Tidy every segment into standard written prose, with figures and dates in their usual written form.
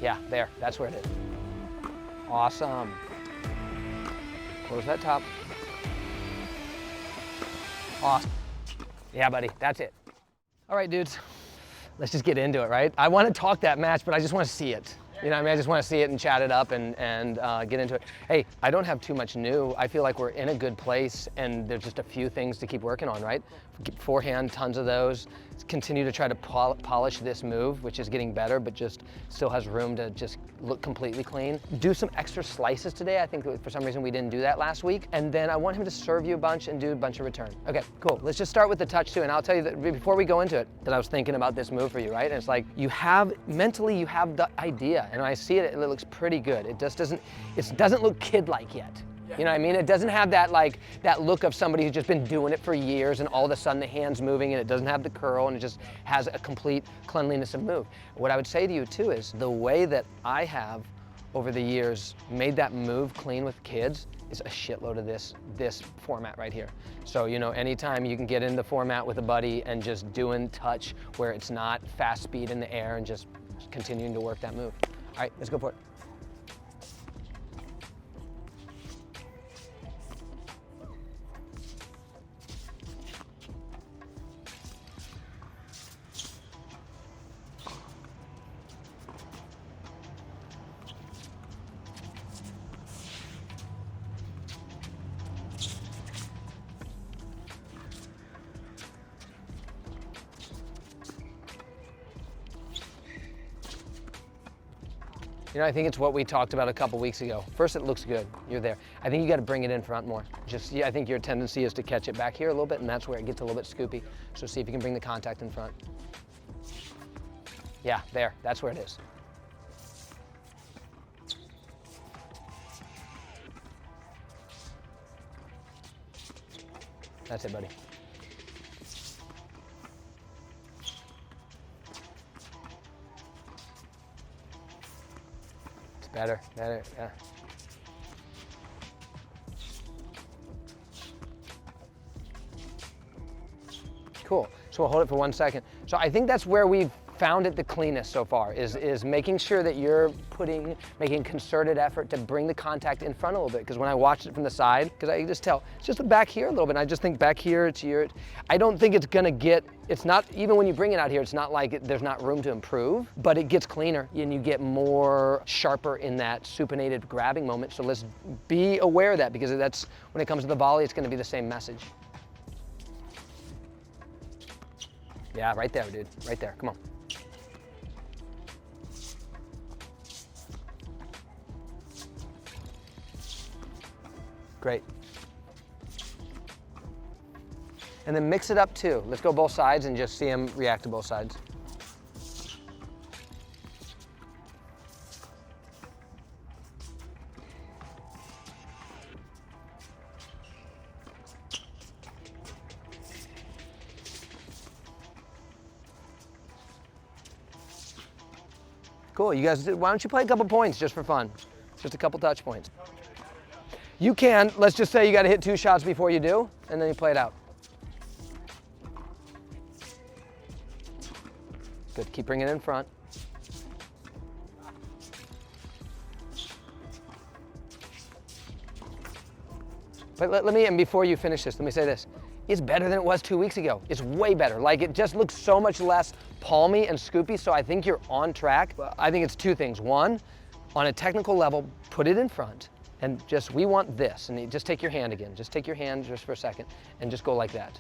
Yeah, there, that's where it is. Awesome. Close that top. Awesome. Yeah, buddy, that's it. All right, dudes, let's just get into it, right? I want to talk that match, but I just want to see it. You know what I mean? I just want to see it and chat it up and get into it. Hey, I don't have too much new. I feel like we're in a good place and there's just a few things to keep working on, right? Forehand, tons of those. Continue to try to polish this move, which is getting better, but just still has room to just look completely clean. Do some extra slices today. I think for some reason we didn't do that last week. And then I want him to serve you a bunch and do a bunch of return. Okay, cool. Let's just start with the touch too. And I'll tell you that before we go into it, that I was thinking about this move for you, right? And it's like, mentally you have the idea. And when I see it, it looks pretty good. It doesn't look kid-like yet. You know what I mean? It doesn't have that that look of somebody who's just been doing it for years and all of a sudden the hand's moving and it doesn't have the curl and it just has a complete cleanliness of move. What I would say to you too is the way that I have over the years made that move clean with kids is a shitload of this format right here. So, you know, anytime you can get in the format with a buddy and just doing touch where it's not fast speed in the air and just continuing to work that move. All right, let's go for it. You know, I think it's what we talked about a couple weeks ago. First, it looks good. You're there. I think you got to bring it in front more. I think your tendency is to catch it back here a little bit, and that's where it gets a little bit scoopy. So see if you can bring the contact in front. Yeah, there. That's where it is. That's it, buddy. Better, yeah. Cool, so we'll hold it for 1 second. So I think that's where we've found it the cleanest so far, is making sure that you're making concerted effort to bring the contact in front a little bit. Because when I watched it from the side, because I can just tell, it's just back here a little bit. And I just think back here, I don't think it's gonna it's not, even when you bring it out here, it's not like there's not room to improve, but it gets cleaner and you get more sharper in that supinated grabbing moment. So let's be aware of that, because that's, when it comes to the volley, it's gonna be the same message. Yeah, right there, dude, right there, come on. Great. And then mix it up too. Let's go both sides and just see him react to both sides. Cool, you guys, why don't you play a couple points just for fun? Just a couple touch points. You can, let's just say you got to hit 2 shots before you do, and then you play it out. Good, keep bringing it in front. But let me, and before you finish this, let me say this. It's better than it was 2 weeks ago. It's way better. Like, it just looks so much less palmy and scoopy, so I think you're on track. I think it's 2 things. One, on a technical level, put it in front. And just, we want this, and you just take your hand again. Just take your hand just for a second, and just go like that.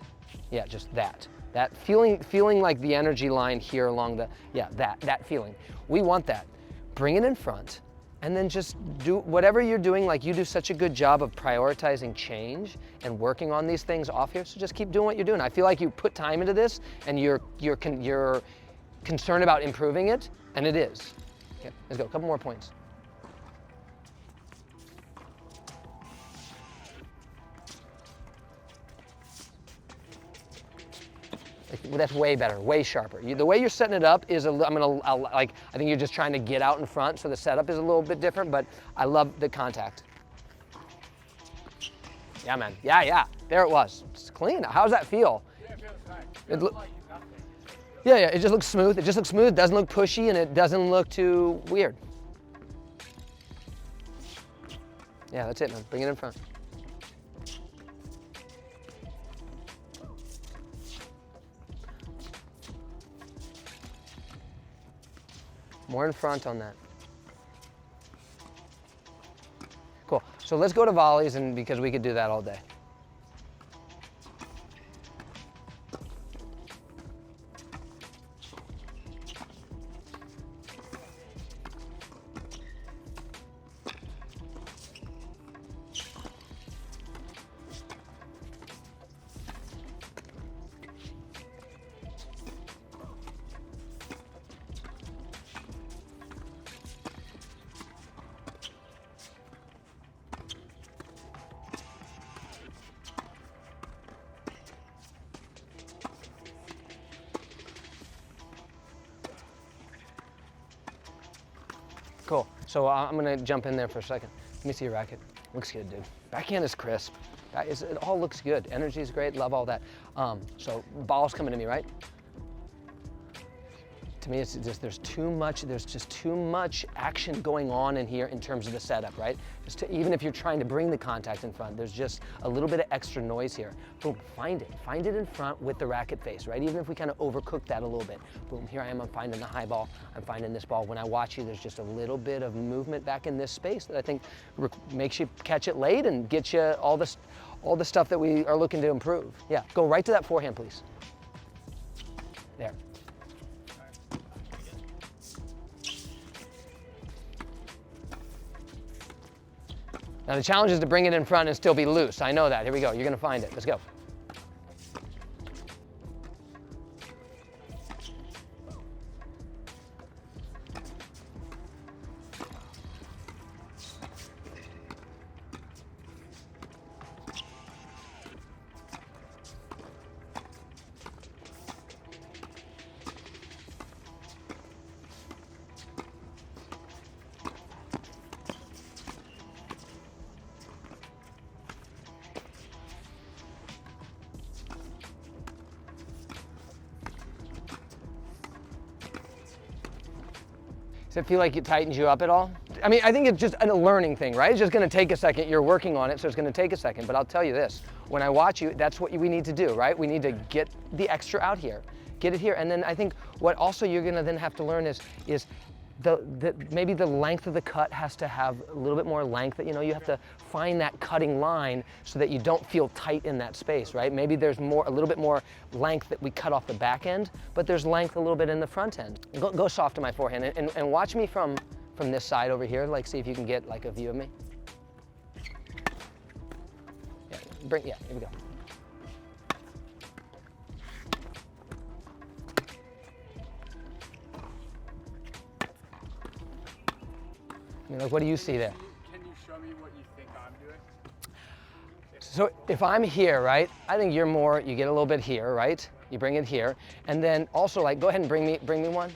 Yeah, just that. That feeling like the energy line here along the, yeah, that feeling. We want that. Bring it in front, and then just do whatever you're doing. Like, you do such a good job of prioritizing change and working on these things off here, so just keep doing what you're doing. I feel like you put time into this, and you're concerned about improving it, and it is. Okay, let's go, a couple more points. That's way better, way sharper. The way you're setting it up is, I think you're just trying to get out in front, so the setup is a little bit different, but I love the contact. Yeah, man, yeah, there it was. It's clean. How does that feel? Yeah, it feels nice. Yeah, it just looks smooth. It just looks smooth, it doesn't look pushy, and it doesn't look too weird. Yeah, that's it, man. Bring it in front. More in front on that. Cool. So let's go to volleys, and because we could do that all day. Cool. So I'm gonna jump in there for a second. Let me see your racket. Looks good, dude. Backhand is crisp. It all looks good. Energy is great. Love all that. So ball's coming to me, right? To me, it's just there's just too much action going on in here in terms of the setup, right? Even if you're trying to bring the contact in front, there's just a little bit of extra noise here. Boom, find it in front with the racket face, right? Even if we kind of overcook that a little bit. Boom, here I am, I'm finding the high ball, I'm finding this ball. When I watch you, there's just a little bit of movement back in this space that I think makes you catch it late and get you all the stuff that we are looking to improve. Yeah, go right to that forehand, please. There. Now the challenge is to bring it in front and still be loose. I know that. Here we go. You're gonna find it. Let's go. Does it feel like it tightens you up at all? I mean, I think it's just a learning thing, right? It's just gonna take a second. You're working on it, so it's gonna take a second. But I'll tell you this, when I watch you, that's what we need to do, right? We need to get the extra out here, get it here. And then I think what also you're gonna then have to learn is maybe the length of the cut has to have a little bit more length. You know, you have to find that cutting line so that you don't feel tight in that space, right? Maybe there's a little bit more length that we cut off the back end, but there's length a little bit in the front end. Go soft to my forehand and watch me from this side over here. Like, see if you can get like a view of me. Yeah, here we go. I mean, like, what do you see there? Can you show me what you think I'm doing? So if I'm here, right, I think you're more, you get a little bit here, right? You bring it here. And then also, like, go ahead and bring me one.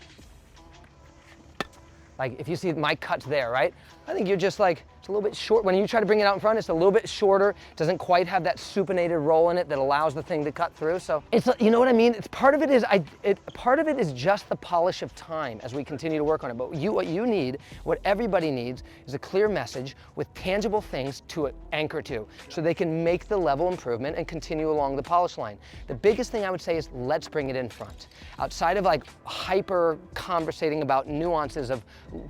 Like, if you see my cuts there, right? I think you're just like, it's a little bit short. When you try to bring it out in front, it's a little bit shorter. Doesn't quite have that supinated roll in it that allows the thing to cut through. So it's, you know what I mean? It's part of it is just the polish of time as we continue to work on it. But what you need, what everybody needs, is a clear message with tangible things to anchor to, so they can make the level improvement and continue along the polish line. The biggest thing I would say is let's bring it in front. Outside of like hyper conversating about nuances of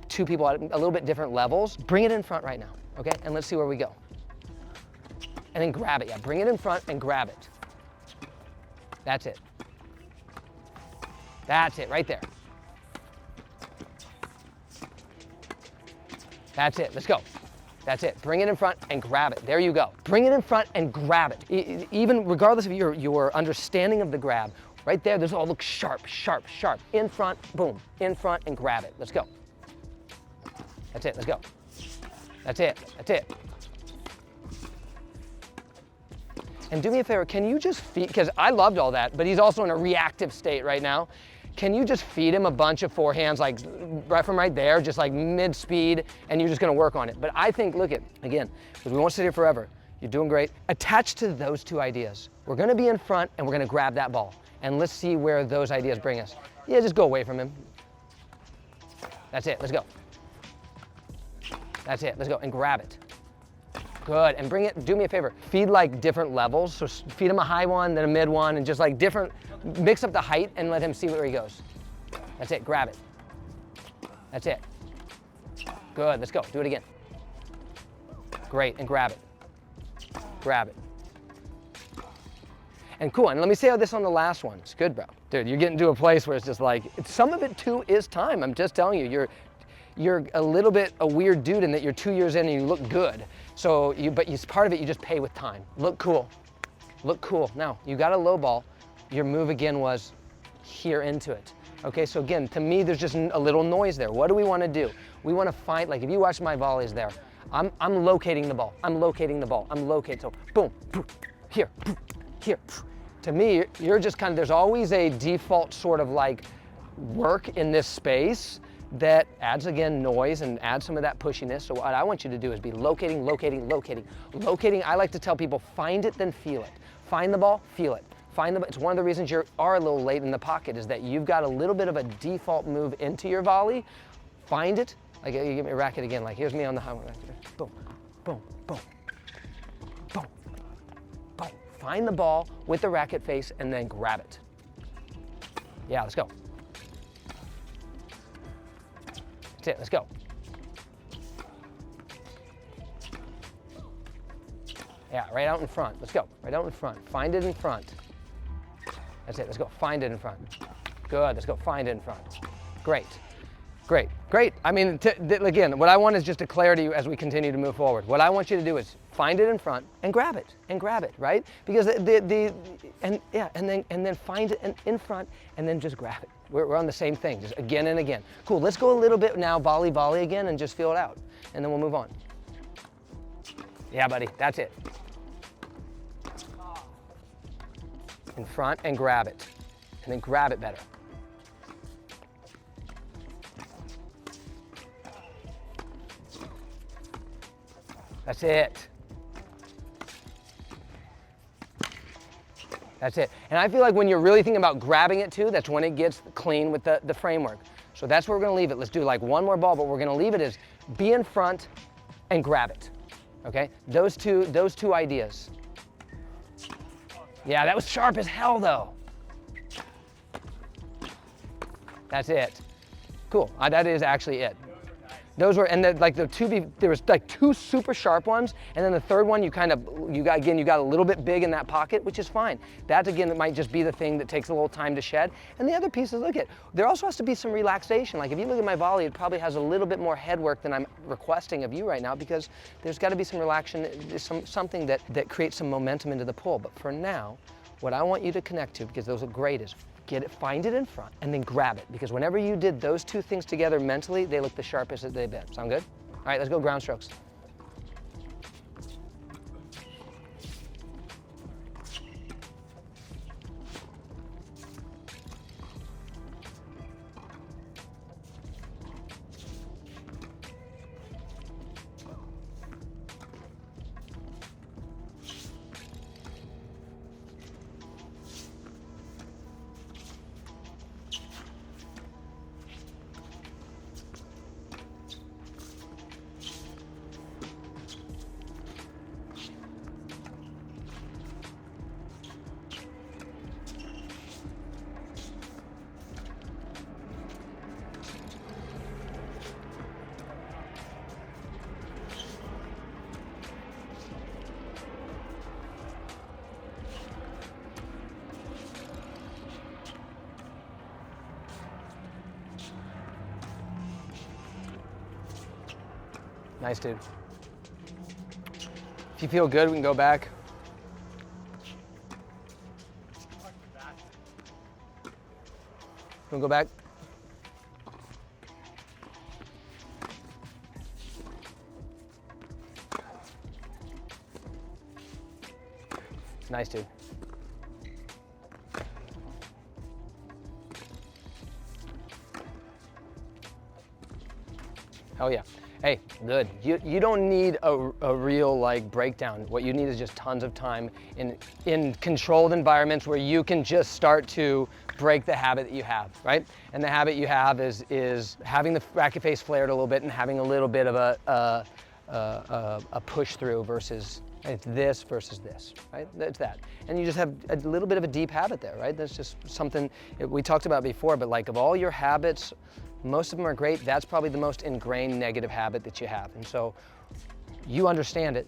two people at a little bit different levels, bring it in front right now. Okay, and let's see where we go. And then grab it, yeah, bring it in front and grab it. That's it. That's it, right there. That's it, let's go. That's it, bring it in front and grab it. There you go. Bring it in front and grab it. Even regardless of your understanding of the grab, right there, this all looks sharp, sharp, sharp. In front, boom, in front and grab it. Let's go. That's it, let's go. That's it, that's it. And do me a favor, can you just feed, because I loved all that, but he's also in a reactive state right now. Can you just feed him a bunch of forehands, like right from right there, just like mid-speed, and you're just gonna work on it. But I think, look at, again, because we won't sit here forever, you're doing great. Attached to those two ideas, we're gonna be in front and we're gonna grab that ball. And let's see where those ideas bring us. Yeah, just go away from him. That's it, let's go. That's it, let's go, and grab it. Good, and bring it, do me a favor, feed like different levels. So feed him a high one, then a mid one, and just like different, mix up the height and let him see where he goes. That's it, grab it. That's it. Good, let's go, do it again. Great, and grab it. Grab it. And cool, and let me say this on the last one. It's good, bro. Dude, you're getting to a place where it's just like, some of it too is time. I'm just telling you, you're a little bit a weird dude in that you're 2 years in and you look good. So part of it you just pay with time. Look cool, look cool. Now, you got a low ball. Your move again was here into it. Okay, so again, to me, there's just a little noise there. What do we want to do? We want to find, like if you watch my volleys there, I'm locating the ball. I'm locating the ball. I'm locating, so boom, boom, here, boom, here. To me, you're just kind of, there's always a default sort of like work in this space that adds, again, noise and adds some of that pushiness. So what I want you to do is be locating, locating, locating. Locating, I like to tell people, find it, then feel it. Find the ball, feel it. Find the ball. It's one of the reasons you are a little late in the pocket is that you've got a little bit of a default move into your volley. Find it. Like, you give me a racket again. Like, here's me on the high one. Boom, boom, boom, boom, boom. Find the ball with the racket face and then grab it. Yeah, let's go. That's it, let's go. Yeah, right out in front. Let's go, right out in front. Find it in front. That's it, let's go, find it in front. Good, let's go, find it in front. Great, great, great. I mean, again, what I want is just a clarity as we continue to move forward. What I want you to do is find it in front and grab it, right? Because and then find it in front and then just grab it. We're on the same thing, just again and again. Cool, let's go a little bit now, volley again and just feel it out. And then we'll move on. Yeah, buddy, that's it. In front and grab it. And then grab it better. That's it. That's it. And I feel like when you're really thinking about grabbing it too, that's when it gets clean with the framework. So that's where we're gonna leave it. Let's do like one more ball, but we're gonna leave it as be in front and grab it. Okay? Those two ideas. Yeah, that was sharp as hell though. That's it. Cool. That is actually it. Those were, and there was like two super sharp ones, and then the third one you got a little bit big in that pocket, which is fine. That again, it might just be the thing that takes a little time to shed. And the other pieces, look at, there also has to be some relaxation. Like if you look at my volley, it probably has a little bit more head work than I'm requesting of you right now, because there's got to be some relaxation, something that creates some momentum into the pull. But for now, what I want you to connect to, because those are great, is find it in front and then grab it, because whenever you did those two things together mentally, they look the sharpest that they've been. Sound good? All right, let's go ground strokes. Nice, dude. If you feel good, we can go back. Wanna go back? Nice, dude. Hell yeah. Hey, good. You don't need a real like breakdown. What you need is just tons of time in controlled environments where you can just start to break the habit that you have, right? And the habit you have is having the racket face flared a little bit and having a little bit of a push through versus it's this versus this, right? It's that. And you just have a little bit of a deep habit there, right? That's just something we talked about before, but like of all your habits, most of them are great. That's probably the most ingrained negative habit that you have. And so you understand it.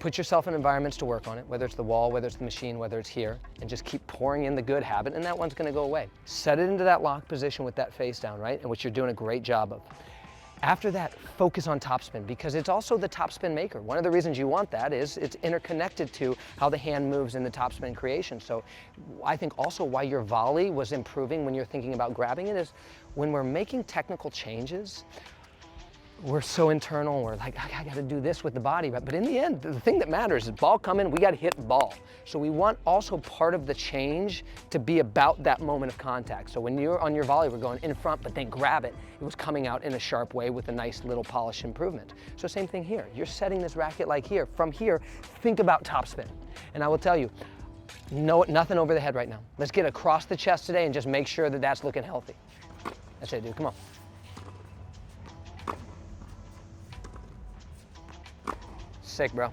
Put yourself in environments to work on it, whether it's the wall, whether it's the machine, whether it's here, and just keep pouring in the good habit, and that one's gonna go away. Set it into that lock position with that face down, right? And which you're doing a great job of. After that, focus on topspin because it's also the topspin maker. One of the reasons you want that is it's interconnected to how the hand moves in the topspin creation. So I think also why your volley was improving when you're thinking about grabbing it is when we're making technical changes, we're so internal, we're like, I gotta do this with the body, but in the end, the thing that matters is ball coming, we gotta hit ball. So we want also part of the change to be about that moment of contact. So when you're on your volley, we're going in front, but then grab it. It was coming out in a sharp way with a nice little polish improvement. So same thing here. You're setting this racket like here. From here, think about topspin. And I will tell you, no, nothing over the head right now. Let's get across the chest today and just make sure that that's looking healthy. That's it, dude, come on. Sick, bro.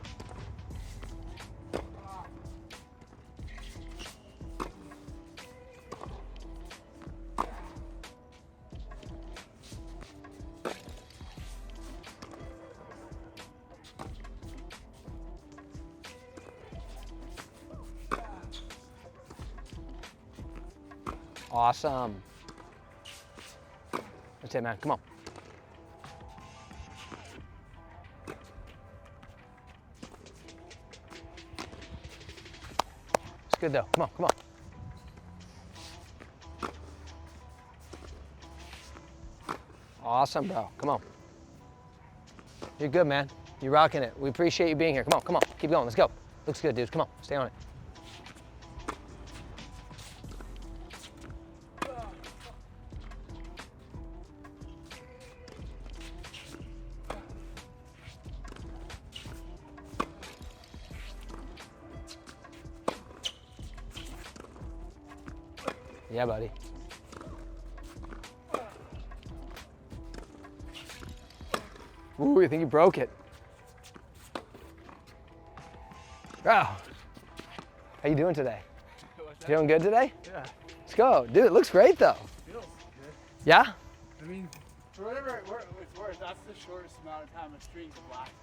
Awesome. That's it, man. Come on. Good though, come on, come on. Awesome, bro, come on. You're good, man. You're rocking it. We appreciate you being here. Come on, keep going, let's go. Looks good, dudes, come on, stay on it. Yeah, buddy. Ooh, I think you broke it. Wow. How you doing today? You doing good today? Yeah. Let's go. Dude, it looks great though. Feels good. Yeah? I mean, for whatever it's worth, that's the shortest amount of time a string's lasting.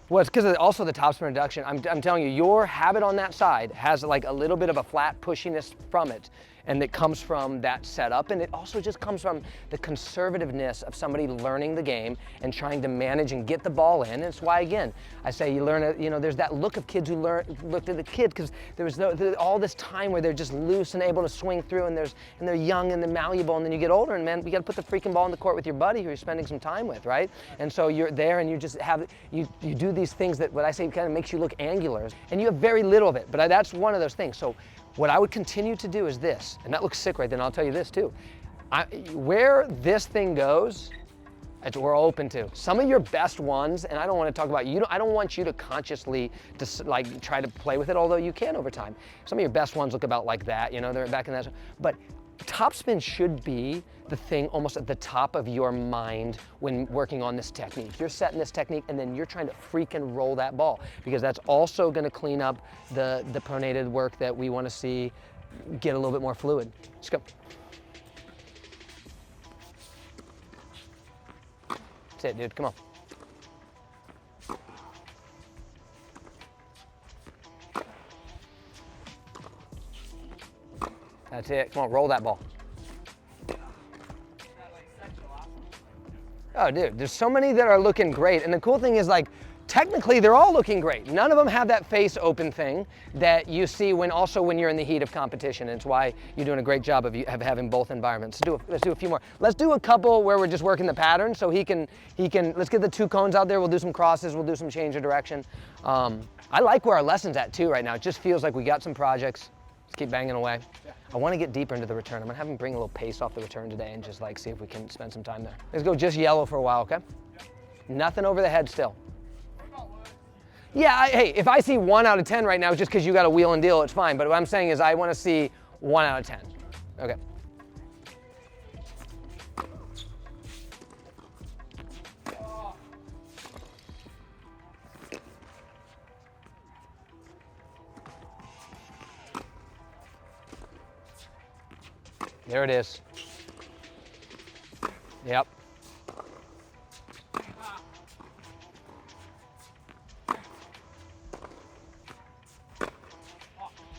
Well, it's because of also the topspin reduction. I'm telling you, your habit on that side has like a little bit of a flat pushiness from it, and it comes from that setup, and it also just comes from the conservativeness of somebody learning the game and trying to manage and get the ball in. And it's why, again, I say you learn it, you know, there's that look of kids who looked at the kid because there was all this time where they're just loose and able to swing through, and they're young and they're malleable, and then you get older, and man, you got to put the freaking ball in the court with your buddy who you're spending some time with, right? And so you're there, and you just have you do these things that what I say kind of makes you look angular, and you have very little of it, but that's one of those things. So what I would continue to do is this, and that looks sick right then, I'll tell you this too. Where this thing goes, we're open to. Some of your best ones, and I don't want to talk about you, I don't want you to consciously like try to play with it, although you can over time. Some of your best ones look about like that, you know, they're back in that, but topspin should be the thing almost at the top of your mind when working on this technique. You're setting this technique and then you're trying to freaking roll that ball because that's also going to clean up the pronated work that we want to see get a little bit more fluid. Let's go. That's it, dude. Come on. That's it. Come on, roll that ball. Oh, dude, there's so many that are looking great. And the cool thing is, like, technically they're all looking great. None of them have that face open thing that you see when you're in the heat of competition. And it's why you're doing a great job of having both environments. Let's do a few more. Let's do a couple where we're just working the pattern so he can, let's get the two cones out there. We'll do some crosses. We'll do some change of direction. I like where our lesson's at too right now. It just feels like we got some projects. Let's keep banging away. Yeah. I want to get deeper into the return. I'm gonna have him bring a little pace off the return today and just like see if we can spend some time there. Let's go just yellow for a while, okay? Yeah. Nothing over the head still. Yeah, hey, if I see 1 out of 10 right now, just because you got a wheel and deal, it's fine. But what I'm saying is I want to see 1 out of 10. Okay. There it is. Yep.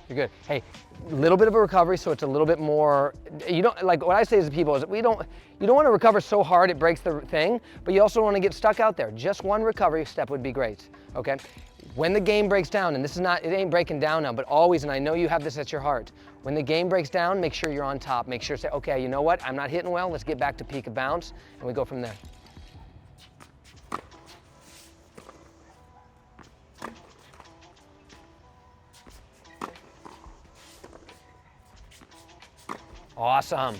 You're good. Hey, a little bit of a recovery, so it's a little bit more, you don't, like what I say to people is you don't want to recover so hard it breaks the thing, but you also want to get stuck out there. Just one recovery step would be great, okay? When the game breaks down, and this is not, it ain't breaking down now, but always, and I know you have this at your heart, when the game breaks down, make sure you're on top. Make sure, say, okay, you know what? I'm not hitting well. Let's get back to peak of bounce, and we go from there. Awesome.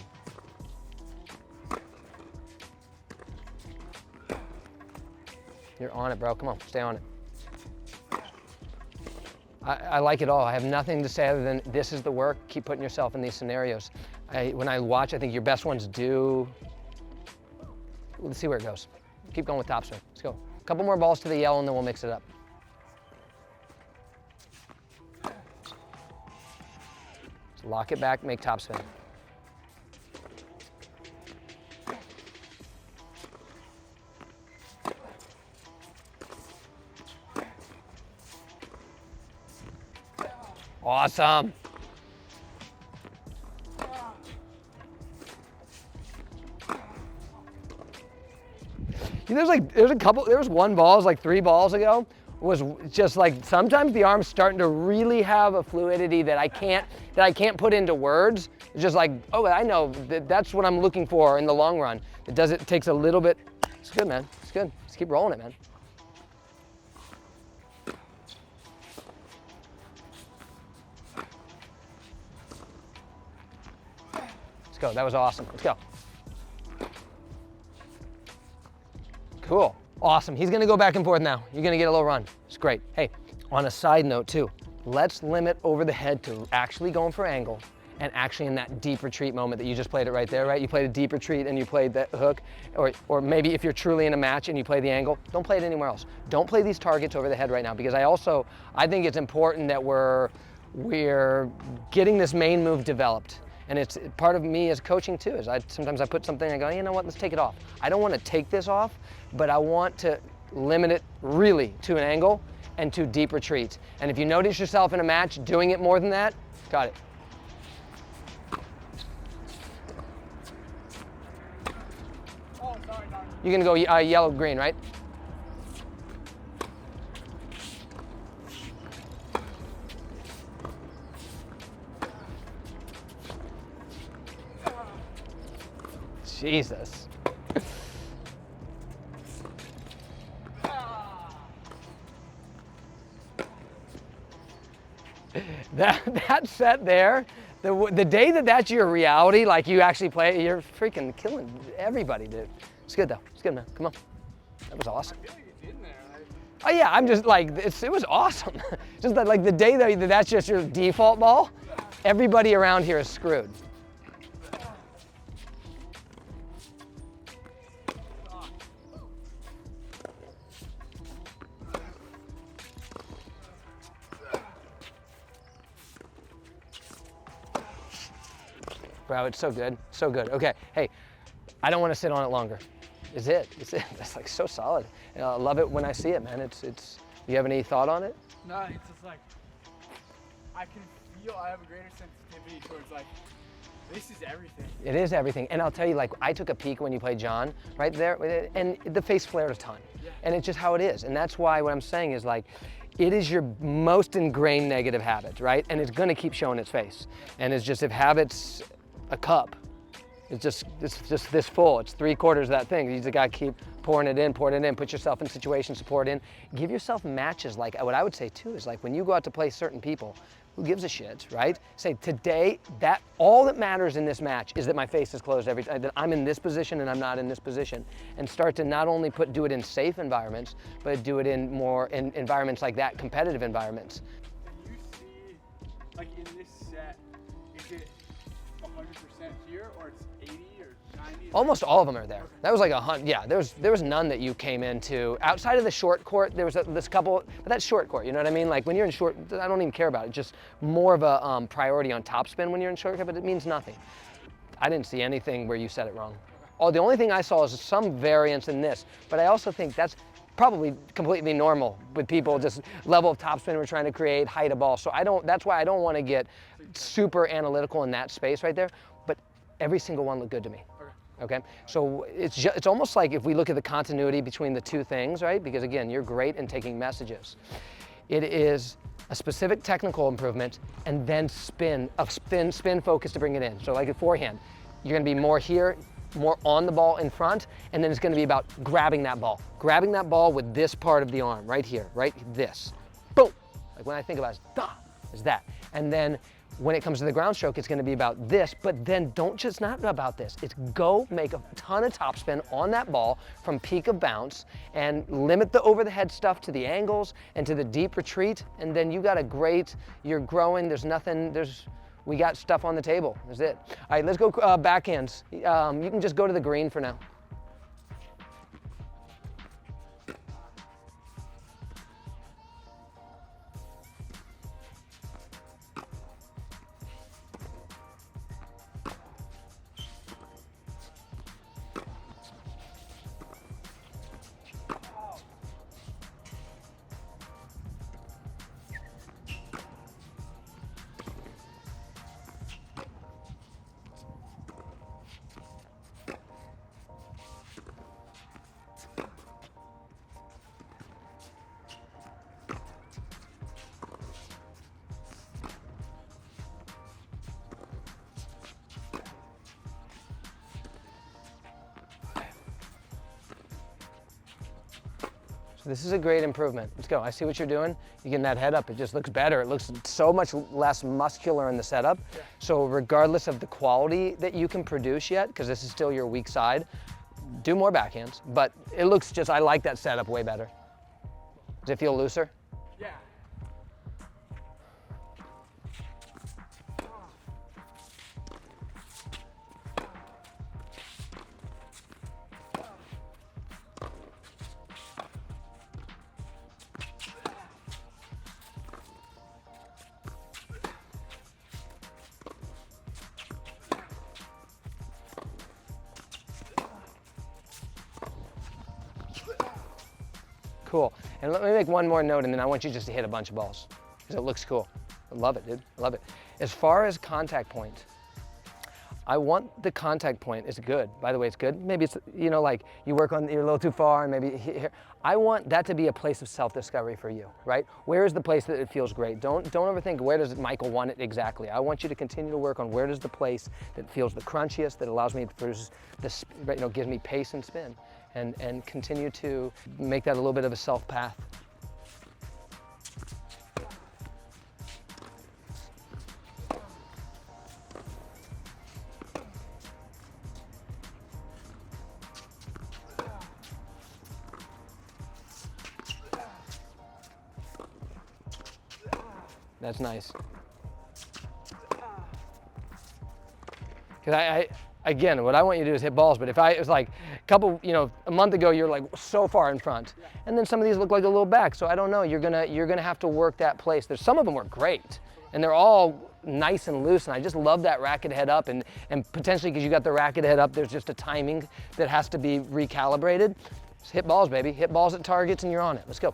You're on it, bro. Come on, stay on it. I like it all. I have nothing to say other than this is the work. Keep putting yourself in these scenarios. When I watch, I think your best ones do. Let's see where it goes. Keep going with topspin. Let's go. A couple more balls to the yellow and then we'll mix it up. So lock it back, make topspin. Awesome. You know, there was one ball, it was like 3 balls ago, was just like, sometimes the arm's starting to really have a fluidity that I can't put into words. It's just like, oh, I know, that's what I'm looking for in the long run. It takes a little bit. It's good, man, it's good. Just keep rolling it, man. Let's go, that was awesome, let's go. Cool, awesome. He's gonna go back and forth now. You're gonna get a little run, it's great. Hey, on a side note too, let's limit over the head to actually going for angle and actually in that deep retreat moment that you just played it right there, right? You played a deep retreat and you played that hook, or maybe if you're truly in a match and you play the angle, don't play it anywhere else. Don't play these targets over the head right now, because I think it's important that we're getting this main move developed. And it's part of me as coaching too, is sometimes I put something and I go, you know what, let's take it off. I don't want to take this off, but I want to limit it really to an angle and to deep retreats. And if you notice yourself in a match doing it more than that, got it. Oh, sorry, You're gonna go yellow, green, right? Jesus. That set there, the day that's your reality, like you actually play, you're freaking killing everybody, dude. It's good though. It's good, man. Come on. That was awesome. I feel like it's in there. Oh yeah, I'm just like, it was awesome. Just that, like the day that that's just your default ball, everybody around here is screwed. Bro, it's so good, so good. Okay, hey, I don't want to sit on it longer. It's it. That's like so solid. And I love it when I see it, man. You have any thought on it? No, it's just like, I can feel I have a greater sensitivity towards like, this is everything. It is everything. And I'll tell you, like, I took a peek when you played John right there, and the face flared a ton. Yeah. And it's just how it is. And that's why what I'm saying is like, it is your most ingrained negative habit, right? And it's gonna keep showing its face. And it's just, if habit's a cup, it's just this full. It's 3/4 of that thing. You just gotta keep pouring it in, put yourself in situations to pour it in. Give yourself matches. Like what I would say too is like when you go out to play certain people, who gives a shit, right? Say today, all that matters in this match is that my face is closed every time, that I'm in this position and I'm not in this position. And start to not only do it in safe environments, but do it in more in environments like that, competitive environments. Can you see, like in this set, is it 100% here or it's 80 or 90? Almost all of them are there. That was like 100, yeah, there was none that you came into. Outside of the short court, there was this couple, but that's short court, you know what I mean? Like when you're in short, I don't even care about it. Just more of a priority on topspin when you're in short court, but it means nothing. I didn't see anything where you said it wrong. Oh, the only thing I saw is some variance in this, but I also think that's probably completely normal with people, just level of topspin we're trying to create, height of ball. So that's why I don't want to get super analytical in that space right there, but every single one looked good to me. Okay, so it's almost like if we look at the continuity between the two things, right? Because again, you're great in taking messages. It is a specific technical improvement and then spin focus to bring it in. So like a forehand, you're gonna be more here, more on the ball in front, and then it's gonna be about grabbing that ball with this part of the arm, right here, right, this, boom. Like when I think about it, it's that. And then when it comes to the ground stroke, it's gonna be about this, but then it's not about this. It's go make a ton of topspin on that ball from peak of bounce and limit the over the head stuff to the angles and to the deep retreat. And then you got you're growing, we got stuff on the table, that's it. All right, let's go backhands. You can just go to the green for now. This is a great improvement. Let's go. I see what you're doing. You're getting that head up. It just looks better. It looks so much less muscular in the setup. Yeah. So regardless of the quality that you can produce yet, because this is still your weak side, do more backhands. But it looks I like that setup way better. Does it feel looser? Yeah. Cool. And let me make one more note, and then I want you just to hit a bunch of balls, because it looks cool. I love it, dude. I love it. As far as contact point, I want the contact point is good. By the way, it's good. Maybe it's, like you work on, you're a little too far, and maybe here. I want that to be a place of self-discovery for you, right? Where is the place that it feels great? Don't overthink where does Michael want it exactly. I want you to continue to work on where does the place that feels the crunchiest, that allows me to produce this, gives me pace and spin, and continue to make that a little bit of a self-path. That's nice. Because again, what I want you to do is hit balls, but if it was like a month ago, you're like so far in front, and then some of these look like a little back, so I don't know, you're gonna have to work that place. Some of them were great, and they're all nice and loose, and I just love that racket head up, and potentially because you got the racket head up, there's just a timing that has to be recalibrated. Just hit balls, baby. Hit balls at targets, and you're on it. Let's go.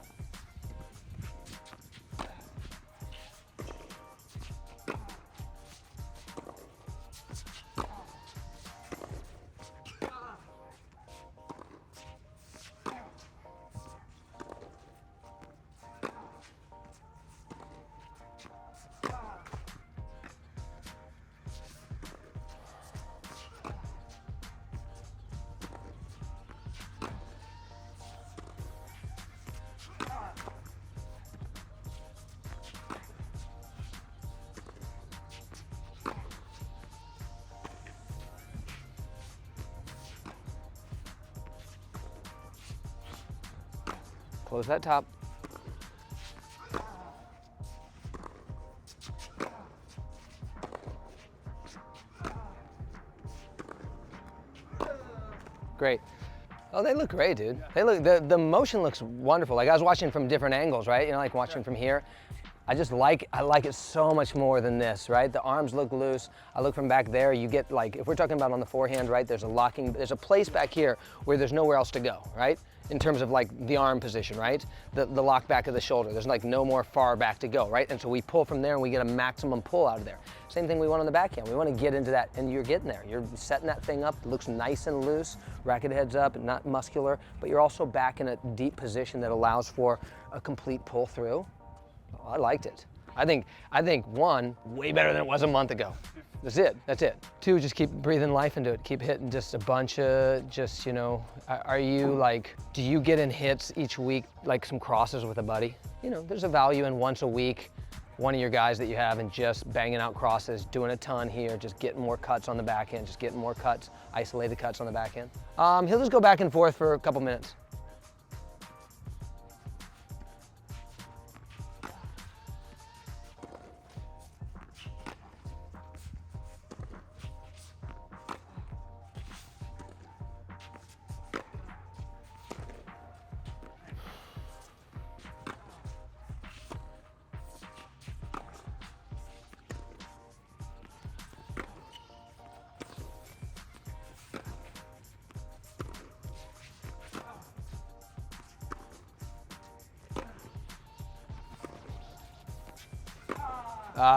Close that top. Great. Oh, they look great, dude. They look, the motion looks wonderful. Like I was watching from different angles, right? Like watching from here. I like it so much more than this, right? The arms look loose. I look from back there, you get like, if we're talking about on the forehand, right, there's a place back here where there's nowhere else to go, right? In terms of like the arm position, right? The lock back of the shoulder, there's like no more far back to go, right? And so we pull from there and we get a maximum pull out of there. Same thing we want on the backhand. We want to get into that, and you're getting there. You're setting that thing up, it looks nice and loose, racket heads up, not muscular, but you're also back in a deep position that allows for a complete pull through. Oh, I liked it. I think one, way better than it was a month ago. That's it. Two, just keep breathing life into it. Keep hitting just a bunch of, just, you know, are you like, do you get in hits each week, like some crosses with a buddy? You know, there's a value in once a week, one of your guys that you have and just banging out crosses, doing a ton here, just getting more cuts on the backhand, just getting more cuts, isolated cuts on the backhand. He'll just go back and forth for a couple minutes.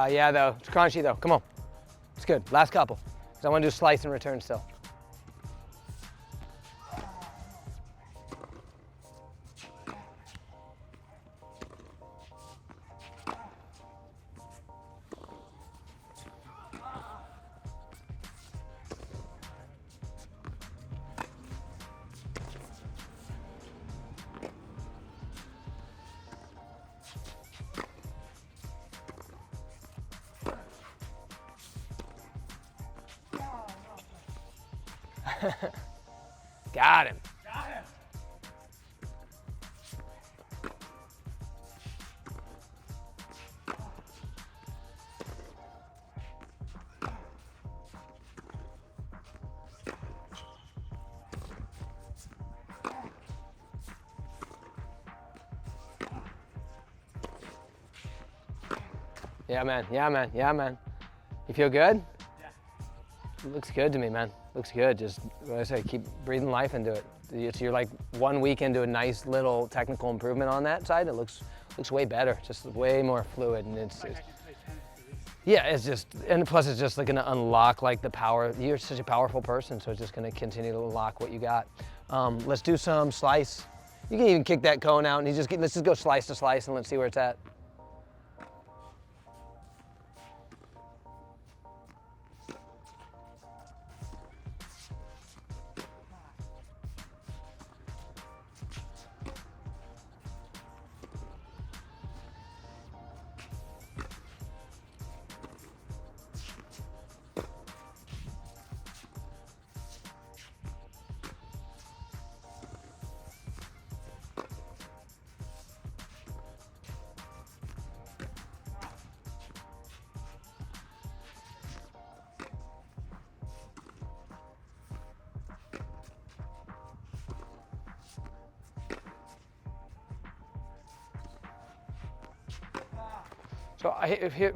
Yeah, though, it's crunchy though, come on. It's good, last couple. Because I want to do slice and return still. Got him. Yeah, man. Yeah, man. Yeah, man. You feel good? Yeah. Looks good to me, man. Looks good. Just, like I say, keep breathing life into it. You're like 1 week into a nice little technical improvement on that side. It looks way better. Just way more fluid, and it's yeah, it's just, and plus it's just like gonna unlock like the power. You're such a powerful person, so it's just gonna continue to unlock what you got. Let's do some slice. You can even kick that cone out, and let's just go slice to slice, and let's see where it's at. So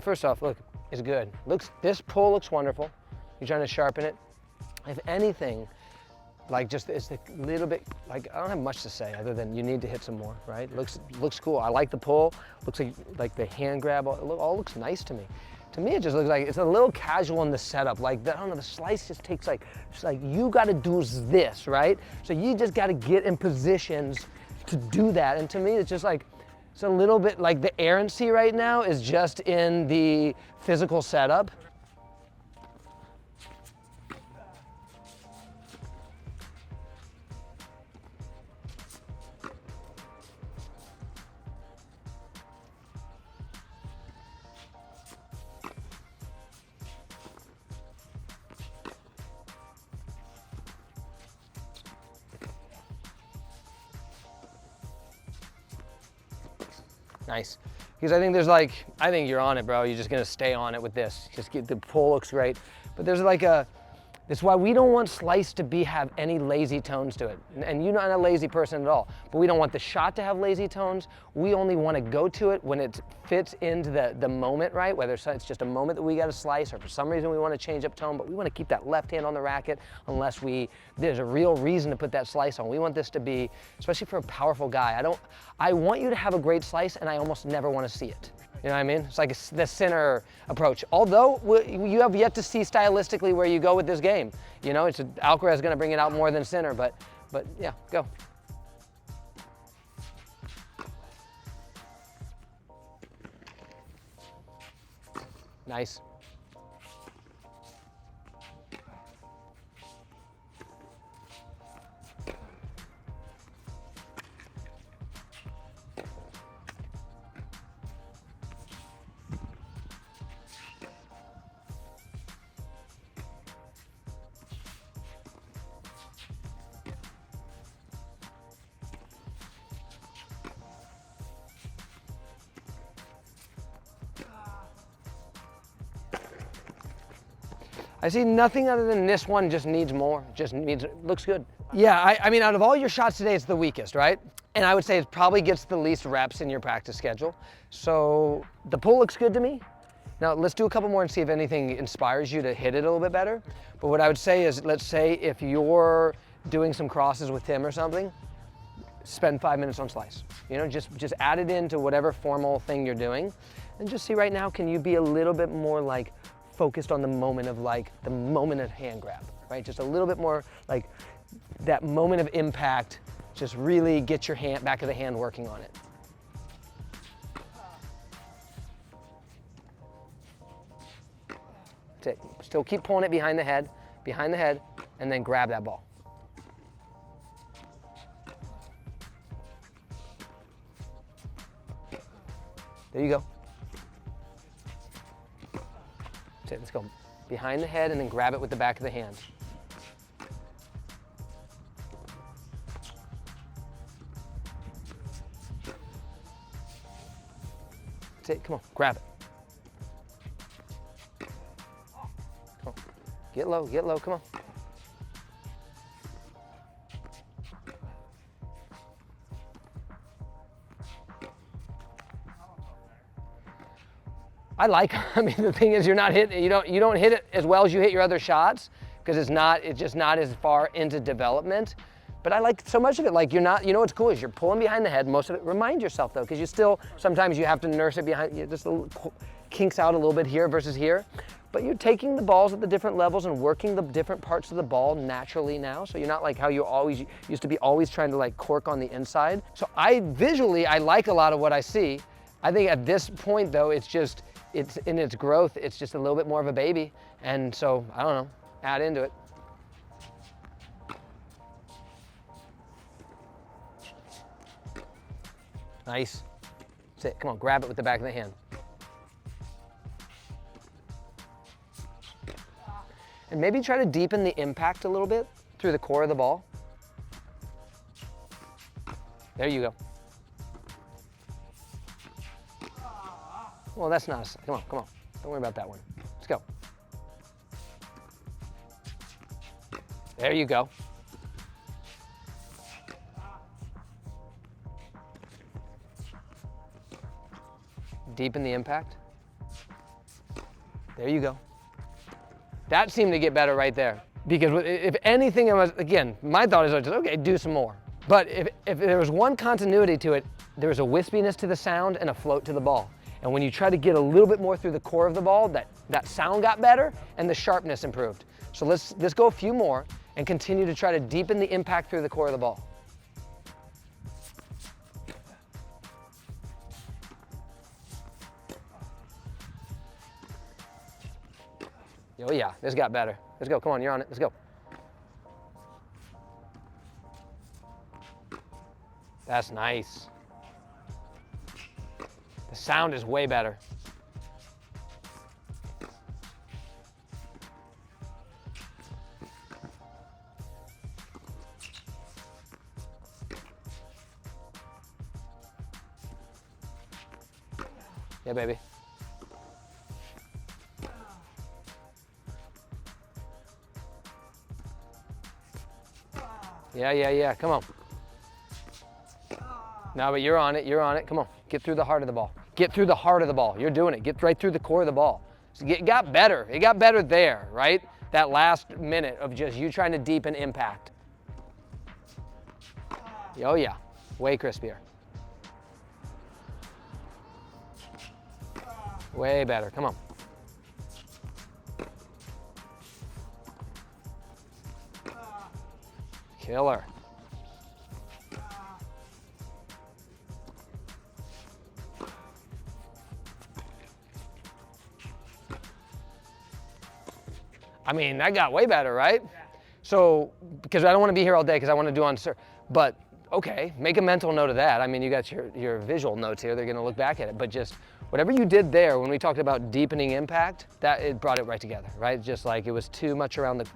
first off, look, it's good. This pull looks wonderful. You're trying to sharpen it. If anything, like just it's a little bit, like I don't have much to say other than you need to hit some more, right? Looks cool. I like the pull. Looks like the hand grab, all looks nice to me. To me, it just looks like it's a little casual in the setup. Like, I don't know, the slice just takes like, it's like you gotta do this, right? So you just gotta get in positions to do that. And to me, it's just like, it's a little bit like the errancy right now is just in the physical setup. Nice. Because I think you're on it, bro. You're just gonna stay on it with this. Just get the pull looks great. But there's This is why we don't want slice to have any lazy tones to it. And you're not a lazy person at all, but we don't want the shot to have lazy tones. We only want to go to it when it fits into the moment, right? Whether it's just a moment that we got to slice, or for some reason we want to change up tone, but we want to keep that left hand on the racket unless there's a real reason to put that slice on. We want this to be, especially for a powerful guy, I want you to have a great slice, and I almost never want to see it. You know what I mean? It's like the center approach. Although you have yet to see stylistically where you go with this game. You know, Alcaraz is going to bring it out more than center, but yeah, go. Nice. I see nothing other than this one just needs more, looks good. Yeah, I mean, out of all your shots today, it's the weakest, right? And I would say it probably gets the least reps in your practice schedule. So the pull looks good to me. Now let's do a couple more and see if anything inspires you to hit it a little bit better. But what I would say is, let's say if you're doing some crosses with Tim or something, spend 5 minutes on slice. You know, just add it into whatever formal thing you're doing, and just see right now, can you be a little bit more like focused on the moment of the moment of hand grab, right? Just a little bit more like that moment of impact. Just really get your back of the hand working on it. That's it. Still keep pulling it behind the head, and then grab that ball. There you go. That's it. Let's go behind the head and then grab it with the back of the hand. That's it. Come on, grab it. Come on. Get low, come on. I mean, the thing is, you don't hit it as well as you hit your other shots, because it's just not as far into development. But I like so much of it. Like, you know what's cool is you're pulling behind the head most of it. Remind yourself though, because sometimes you have to nurse it behind, just a little, kinks out a little bit here versus here. But you're taking the balls at the different levels and working the different parts of the ball naturally now. So you're not like how you always used to be always trying to like cork on the inside. So I like a lot of what I see. I think at this point though, it's in its growth, it's just a little bit more of a baby. And so, I don't know, add into it. Nice. That's it. Come on, grab it with the back of the hand. And maybe try to deepen the impact a little bit through the core of the ball. There you go. Well, that's not, come on. Don't worry about that one. Let's go. There you go. Deepen the impact. There you go. That seemed to get better right there. Because if anything, again, my thought is, okay, do some more. But if there was one continuity to it, there was a wispiness to the sound and a float to the ball. And when you try to get a little bit more through the core of the ball, that sound got better and the sharpness improved. So let's go a few more and continue to try to deepen the impact through the core of the ball. Oh yeah, this got better. Let's go, come on, you're on it, let's go. That's nice. The sound is way better. Yeah, baby. Yeah, come on. No, but you're on it, come on. Get through the heart of the ball. Get through the heart of the ball. You're doing it. Get right through the core of the ball. So it got better there, right? That last minute of just you trying to deepen impact. Oh yeah, way crispier. Way better, come on. Killer. I mean, that got way better, right? Yeah. So, because I don't want to be here all day because I want to do on serve, but okay, make a mental note of that. I mean, you got your visual notes here, they're going to look back at it, but just whatever you did there when we talked about deepening impact, that it brought it right together, right? Just like it was too much around the,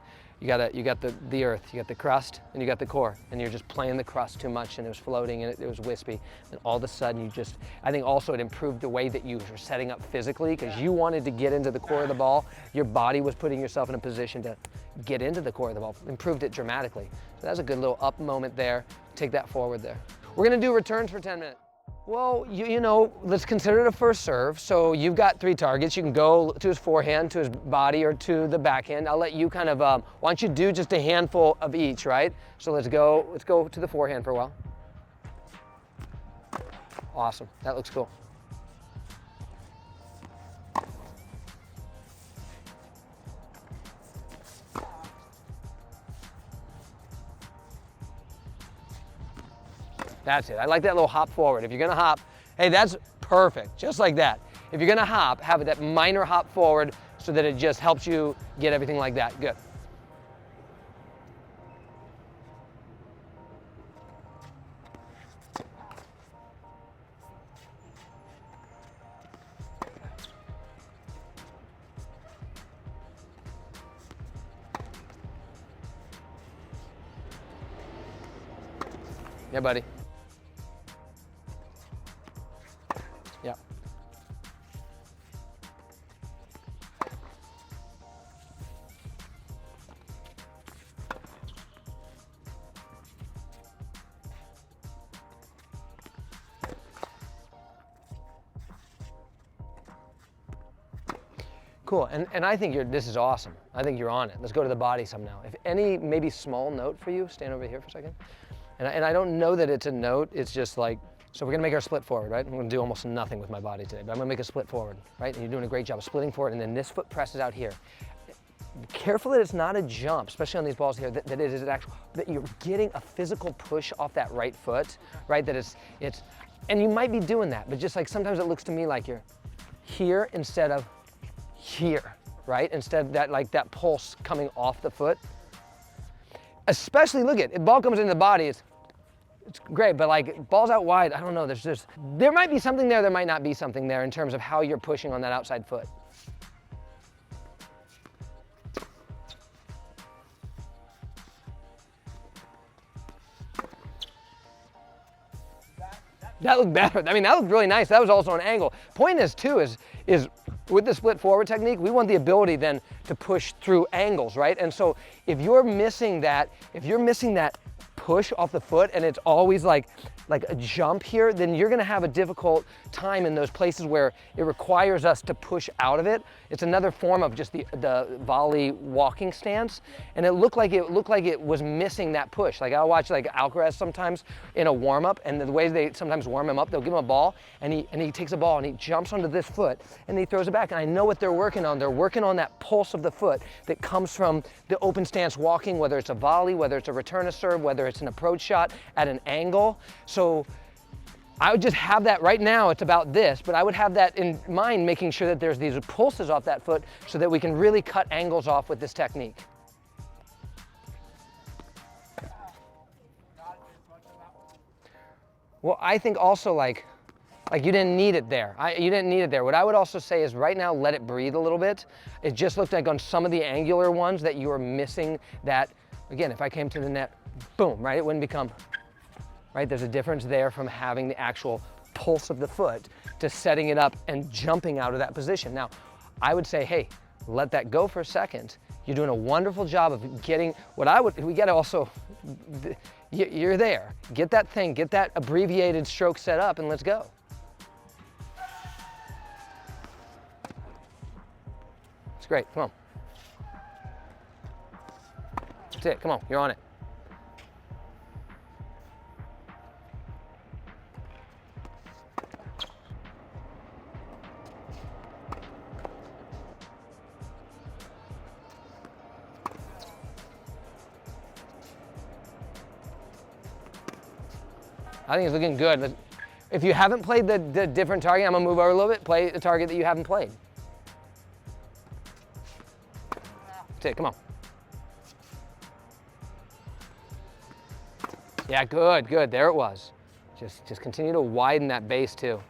you got the earth, you got the crust, and you got the core, and you're just playing the crust too much, and it was floating, and it was wispy, and all of a sudden you just, I think also it improved the way that you were setting up physically, because you wanted to get into the core of the ball, your body was putting yourself in a position to get into the core of the ball, improved it dramatically. So that's a good little up moment there, take that forward there. We're gonna do returns for 10 minutes. Well, you know, let's consider it a first serve. So you've got 3 targets. You can go to his forehand, to his body, or to the backhand. I'll let you kind of, why don't you do just a handful of each, right? So let's go to the forehand for a while. Awesome, that looks cool. That's it. I like that little hop forward. If you're gonna hop, hey, that's perfect, just like that. If you're gonna hop, have that minor hop forward so that it just helps you get everything like that. Good. Yeah, buddy. Yeah. Cool, and I think this is awesome. I think you're on it. Let's go to the body some now. If any maybe small note for you, stand over here for a second. And I don't know that it's a note, it's just like, so we're gonna make our split forward, right? I'm gonna do almost nothing with my body today, but I'm gonna make a split forward, right? And you're doing a great job of splitting forward, and then this foot presses out here. Be careful that it's not a jump, especially on these balls here, that it is an actual, that you're getting a physical push off that right foot, right? That it's, and you might be doing that, but just like sometimes it looks to me like you're here instead of here, right? Instead of that, like that pulse coming off the foot. Especially, look at, if ball comes into the body, it's great, but like balls out wide, I don't know, there might be something there might not be something there in terms of how you're pushing on that outside foot. That looked better. I mean, that looked really nice. That was also an angle. Point is too, is with the split forward technique, we want the ability then to push through angles, right? And so if you're missing that push off the foot and it's always like a jump here, then you're gonna have a difficult time in those places where it requires us to push out of it. It's another form of just the volley walking stance. And it looked like it was missing that push. Like I'll watch like Alcaraz sometimes in a warm up, and the way they sometimes warm him up, they'll give him a ball and he takes a ball and he jumps onto this foot and he throws it back. And I know what they're working on. They're working on that pulse of the foot that comes from the open stance walking, whether it's a volley, whether it's a return to serve, whether it's an approach shot at an angle. So I would just have that right now, it's about this, but I would have that in mind, making sure that there's these pulses off that foot so that we can really cut angles off with this technique. Well, I think also like you didn't need it there. You didn't need it there. What I would also say is right now, let it breathe a little bit. It just looked like on some of the angular ones that you were missing that, again, if I came to the net, boom, right? It wouldn't become, right? There's a difference there from having the actual pulse of the foot to setting it up and jumping out of that position. Now, I would say, hey, let that go for a second. You're doing a wonderful job of getting, we gotta also You're there. Get that thing, get that abbreviated stroke set up, and let's go. It's great, come on. That's it, come on, you're on it. I think it's looking good. If you haven't played the different target, I'm gonna move over a little bit, play the target that you haven't played. That's it, come on. Yeah, good, good, there it was. Just continue to widen that base too.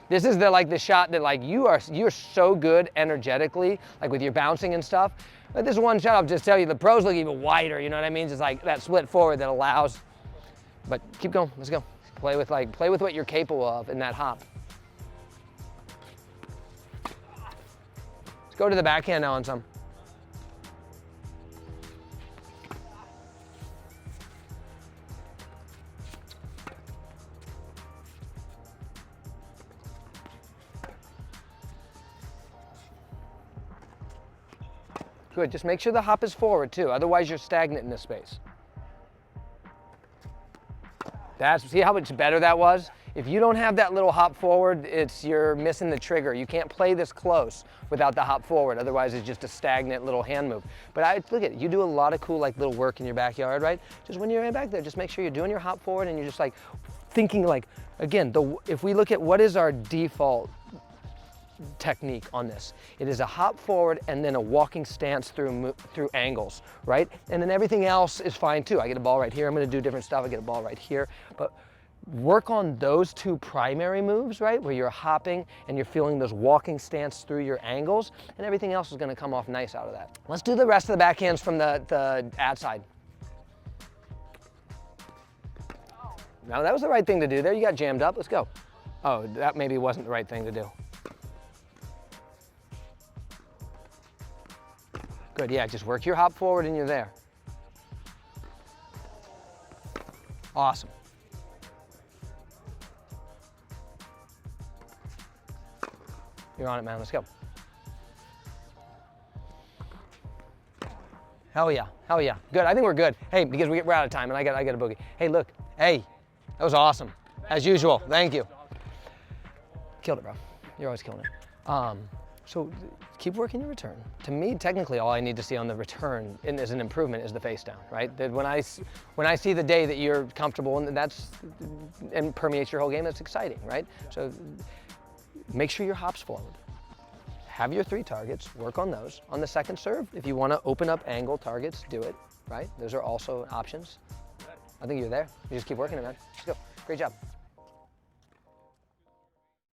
This is the shot that you're so good energetically, like with your bouncing and stuff. But this one shot, I'll just tell you, the pros look even wider, you know what I mean? Just like that split forward that allows. But keep going, let's go. Play with what you're capable of in that hop. Let's go to the backhand now on some. Good, just make sure the hop is forward too, otherwise you're stagnant in this space. See how much better that was? If you don't have that little hop forward, you're missing the trigger. You can't play this close without the hop forward, otherwise it's just a stagnant little hand move. But look at it, you do a lot of cool little work in your backyard, right? Just when you're back there, just make sure you're doing your hop forward and you're just thinking again, if we look at what is our default technique on this, it is a hop forward and then a walking stance through angles, right? And then everything else is fine too. I get a ball right here, I'm gonna do different stuff, I get a ball right here, but work on those two primary moves, right? Where you're hopping and you're feeling those walking stance through your angles, and everything else is gonna come off nice out of that. Let's do the rest of the backhands from the ad side. No, that was the right thing to do there. You got jammed up, let's go. Oh, that maybe wasn't the right thing to do. Good, yeah, just work your hop forward and you're there. Awesome. You're on it, man, let's go. Hell yeah, hell yeah. Good, I think we're good. Hey, because we're out of time and I got a boogie. Hey, look, hey, that was awesome. As usual, thank you. Killed it, bro. You're always killing it. So keep working your return. To me, technically, all I need to see on the return as an improvement is the face down, right? That when I see the day that you're comfortable and permeates your whole game, that's exciting, right? So make sure your hop's forward. Have your 3 targets, work on those. On the second serve, if you want to open up angle targets, do it, right? Those are also options. I think you're there. You just keep working it, man. Let's go. Great job.